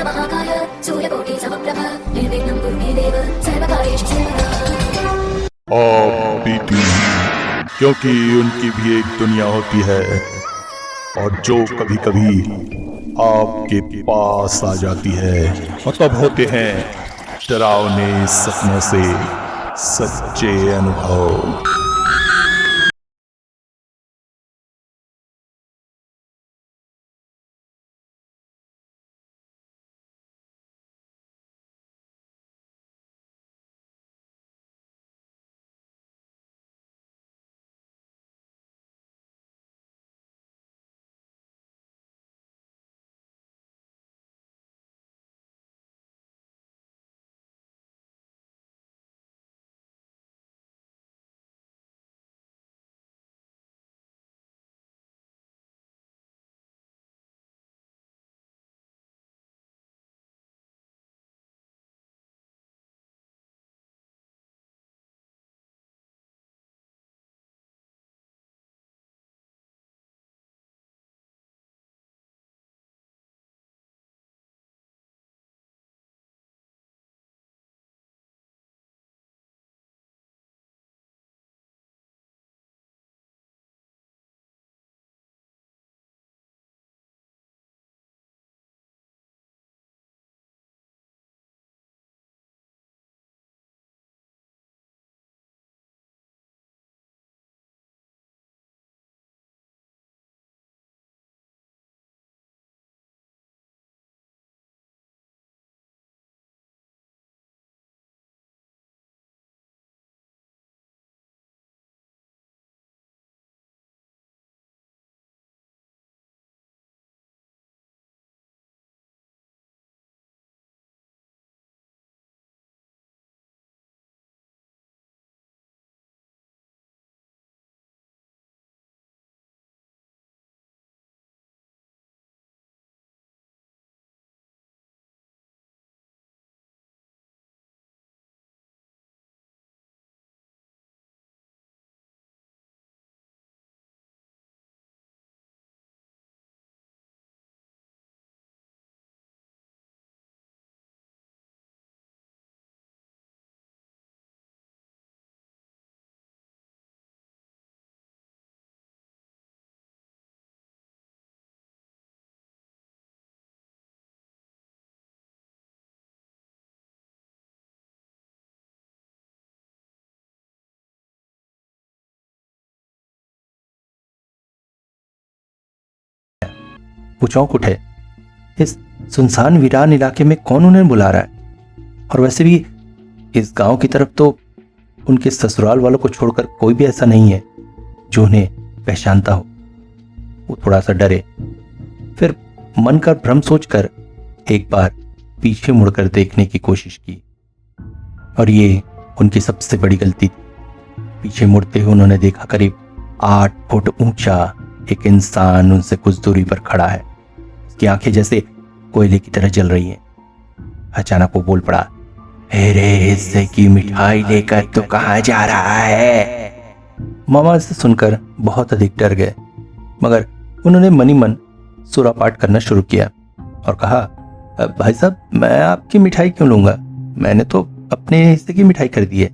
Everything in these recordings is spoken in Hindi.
महाकाय सूर्यकोटि समप्रभ निर्विघ्नं कुरु मे देव सर्वकार्येषु सर्वदा। आप बीती, क्योंकि उनकी भी एक दुनिया होती है और जो कभी कभी आपके पास आ जाती है और तब होते हैं डरावने सपनों से सच्चे अनुभव। वो चौंक उठे। इस सुनसान वीरान इलाके में कौन उन्हें बुला रहा है? और वैसे भी इस गांव की तरफ तो उनके ससुराल वालों को छोड़कर कोई भी ऐसा नहीं है जो उन्हें पहचानता हो। वो थोड़ा सा डरे, फिर मन का भ्रम सोचकर एक बार पीछे मुड़कर देखने की कोशिश की, और ये उनकी सबसे बड़ी गलती थी। पीछे मुड़ते हुए उन्होंने देखा करीब 8 फुट ऊंचा एक इंसान उनसे कुछ दूरी पर खड़ा है। उसकी आंखें जैसे कोयले की तरह जल रही हैं। अचानक वो बोल पड़ा, अरे हिस्से की मिठाई लेकर तो कहाँ जा रहा है? मामा इसे सुनकर बहुत अधिक डर गए, मगर उन्होंने मनी मन सुरापाट करना शुरू किया और कहा, भाई साहब, मैं आपकी मिठाई क्यों लूंगा? मैंने तो अपने हिस्से की मिठाई कर दी है।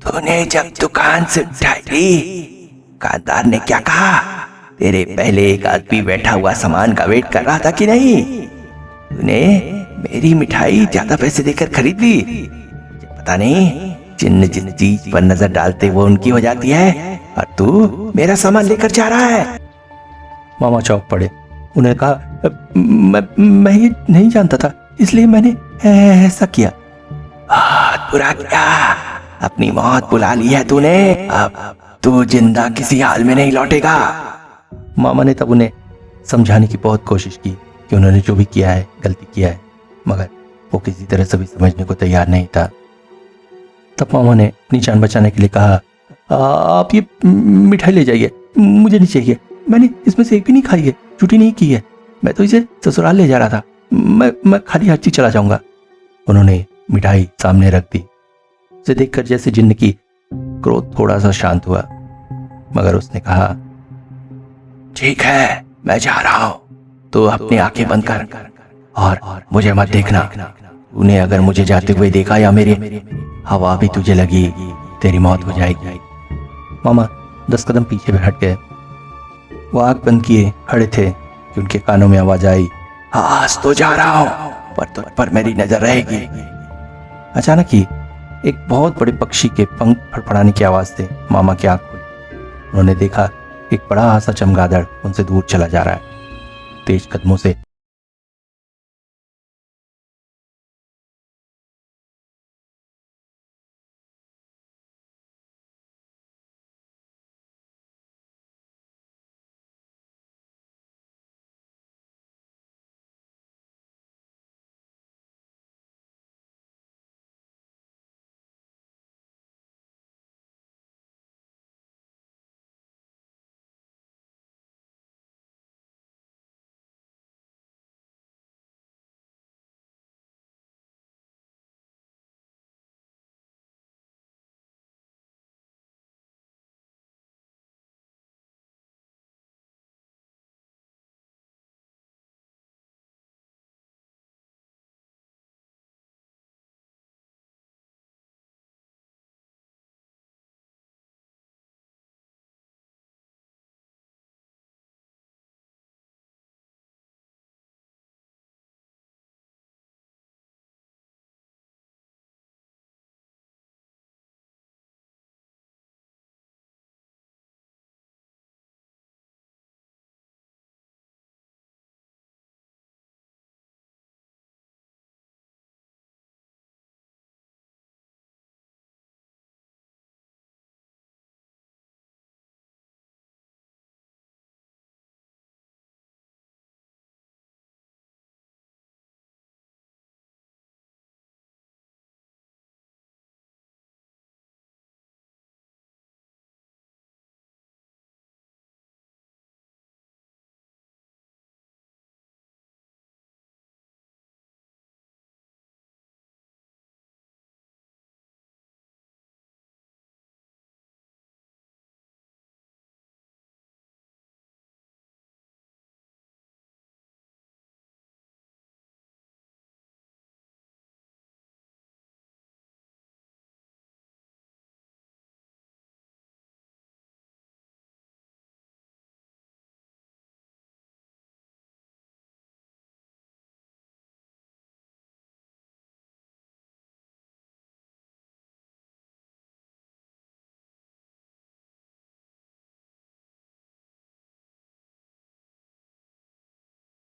तूने जब दुकान से मिठाई ली, दुकानदार ने क्या कहा? तेरे पहले एक आदमी बैठा हुआ सामान का वेट कर रहा था कि नहीं? तूने मेरी मिठाई ज्यादा पैसे देकर खरीद ली। पता नहीं जिन जिन चीज पर नजर डालते वो उनकी हो जाती है, और तू मेरा सामान लेकर जा रहा है। मामा चौंक पड़े। उन्होंने कहा, मैं ये नहीं जानता था, इसलिए मैंने ऐसा किया। बहुत बुरा किया, अपनी मौत बुला ली है तूने। अब तू जिंदा किसी हाल में नहीं लौटेगा। मामा ने तब उन्हें समझाने की बहुत कोशिश की कि उन्होंने जो भी किया है गलती किया है, मगर वो किसी तरह से भी समझने को तैयार नहीं था। तब मामा ने अपनी जान बचाने के लिए कहा, आप ये मिठाई ले जाइए, मुझे नहीं चाहिए। मैंने इसमें से एक भी नहीं खाई है, झूठी नहीं की है। मैं तो इसे ससुराल ले जा रहा था। मैं खाली हाथ ही चला जाऊंगा। उन्होंने मिठाई सामने रख दी। उसे देखकर जैसे जिन्न की क्रोध थोड़ा सा शांत हुआ, मगर उसने कहा, ठीक है, मैं जा रहा हूं, तो अपनी आंखें बंद कर और मुझे मत देखना। तूने अगर मुझे जाते हुए देखा या मेरी हवा भी तुझे लगी, तेरी मौत हो जाएगी। मामा 10 कदम पीछे भी हट गए। वो आंख बंद किए खड़े थे कि उनके कानों में आवाज आई, आज तो जा रहा हूं, पर तुझ पर मेरी नजर रहेगी। अचानक ही एक बहुत बड़े पक्षी के पंख फड़फड़ाने की आवाज से मामा की आंख खुली। उन्होंने देखा एक बड़ा सा चमगादड़ उनसे दूर चला जा रहा है। तेज कदमों से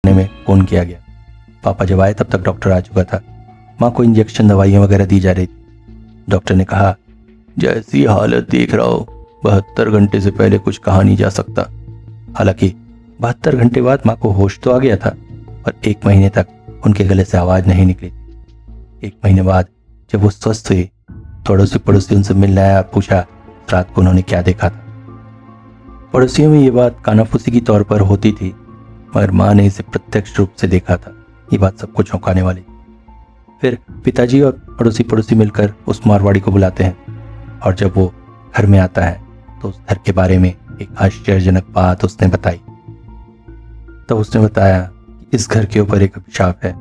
में फोन किया गया। पापा जब आए तब तक डॉक्टर आ चुका था। माँ को इंजेक्शन दवाइयाँ वगैरह दी जा रही थी। डॉक्टर ने कहा, जैसी हालत देख रहा हो 72 घंटे से पहले कुछ कहा नहीं जा सकता। हालांकि 72 घंटे बाद माँ को होश तो आ गया था, पर 1 महीने तक उनके गले से आवाज नहीं निकली थी। 1 महीने बाद जब वो स्वस्थ हुई तो पड़ोसी उनसे मिलने आया, पूछा रात को उन्होंने क्या देखा था। पड़ोसियों में ये बात कानाफूसी की तौर पर होती थी, मगर माँ ने इसे प्रत्यक्ष रूप से देखा था। ये बात सबको चौंकाने वाली। फिर पिताजी और पड़ोसी मिलकर उस मारवाड़ी को बुलाते हैं, और जब वो घर में आता है तो उस घर के बारे में एक आश्चर्यजनक बात उसने बताई। तब उसने बताया कि इस घर के ऊपर एक अभिशाप है।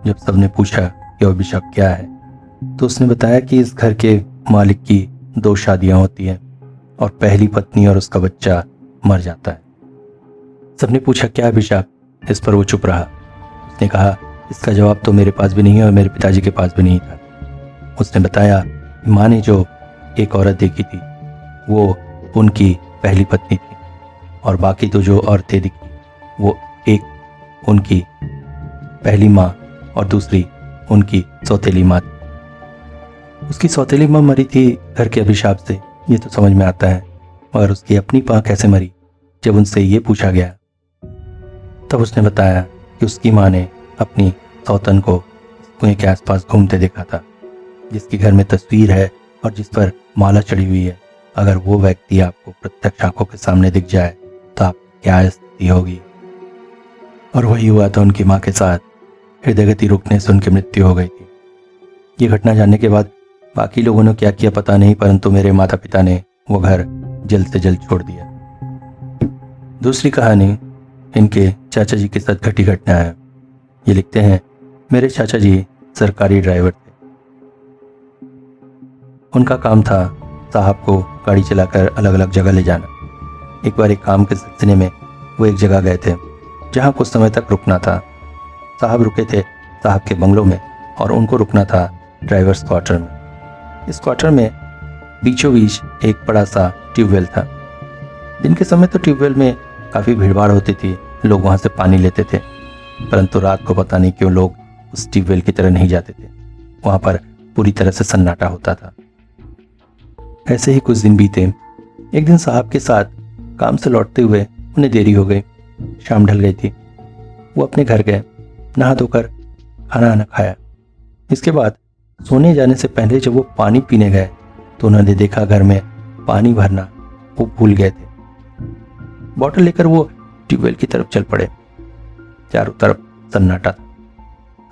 जब सबने पूछा कि वो अभिशाप क्या है, तो उसने बताया कि इस घर के मालिक की 2 शादियां होती हैं और पहली पत्नी और उसका बच्चा मर जाता है। सबने पूछा क्या अभिशाप, इस पर वो चुप रहा। उसने कहा, इसका जवाब तो मेरे पास भी नहीं है और मेरे पिताजी के पास भी नहीं था। उसने बताया कि माँ ने जो एक औरत देखी थी वो उनकी पहली पत्नी थी, और बाकी तो जो औरतें दिखी वो एक उनकी पहली माँ और दूसरी उनकी सौतेली माँ थी। उसकी सौतेली माँ मरी थी घर के अभिशाप से, ये तो समझ में आता है, मगर उसकी अपनी माँ कैसे मरी? जब उनसे ये पूछा गया तब उसने बताया कि उसकी माँ ने अपनी सौतन को कुएं के आसपास घूमते देखा था, जिसकी घर में तस्वीर है और जिस पर माला चढ़ी हुई है। अगर वो व्यक्ति आपको प्रत्यक्ष आंखों के सामने दिख जाए तो आप क्या स्थिति होगी? और वही हुआ था उनकी माँ के साथ। हृदय गति रुकने से उनकी मृत्यु हो गई थी। ये घटना जानने के बाद बाकी लोगों ने क्या किया पता नहीं, परंतु मेरे माता पिता ने वो घर जल्द से जल्द छोड़ दिया। दूसरी कहानी इनके चाचा जी के साथ घटी घटना है। ये लिखते हैं, मेरे चाचा जी सरकारी ड्राइवर थे। उनका काम था साहब को गाड़ी चलाकर अलग अलग जगह ले जाना। एक बार एक काम के सिलसिले में वो एक जगह गए थे जहाँ कुछ समय तक रुकना था। साहब रुके थे साहब के बंगलों में और उनको रुकना था ड्राइवर्स क्वार्टर में। इस क्वार्टर में बीचों बीच एक बड़ा सा ट्यूबवेल था। दिन के समय तो ट्यूबवेल में काफ़ी भीड़भाड़ होती थी, लोग वहाँ से पानी लेते थे, परंतु रात को पता नहीं क्यों लोग उस ट्यूबवेल की तरह नहीं जाते थे। वहाँ पर पूरी तरह से सन्नाटा होता था। ऐसे ही कुछ दिन बीते। एक दिन साहब के साथ काम से लौटते हुए उन्हें देरी हो गई। शाम ढल गई थी। वो अपने घर गए, नहा धोकर खाना आना खाया। इसके बाद सोने जाने से पहले जब वो पानी पीने गए तो उन्होंने देखा घर में पानी भरना वो भूल गए थे। बॉटल लेकर वो ट्यूबवेल की तरफ चल पड़े। चारों तरफ सन्नाटा था।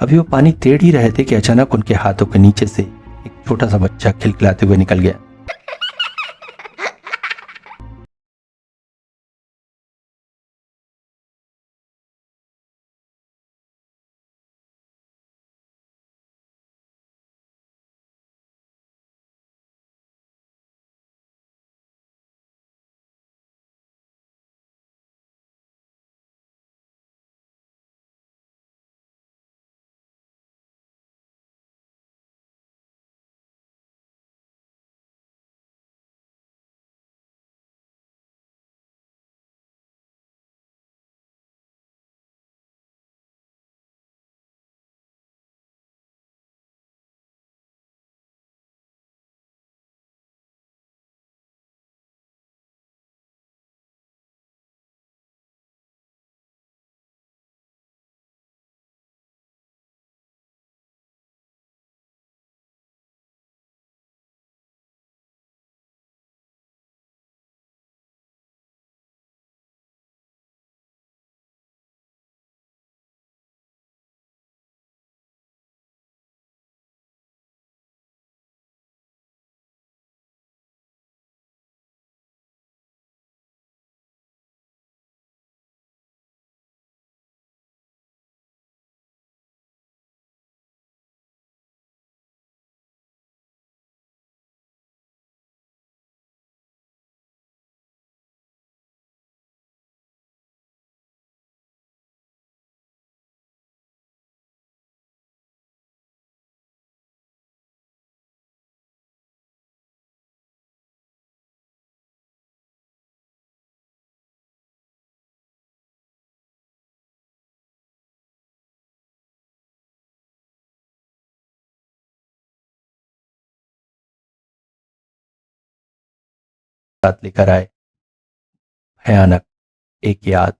अभी वो पानी तेड़ ही रहे थे कि अचानक उनके हाथों के नीचे से एक छोटा सा बच्चा खिलखिलाते हुए निकल गया। साथ लेकर आए भयानक एक याद।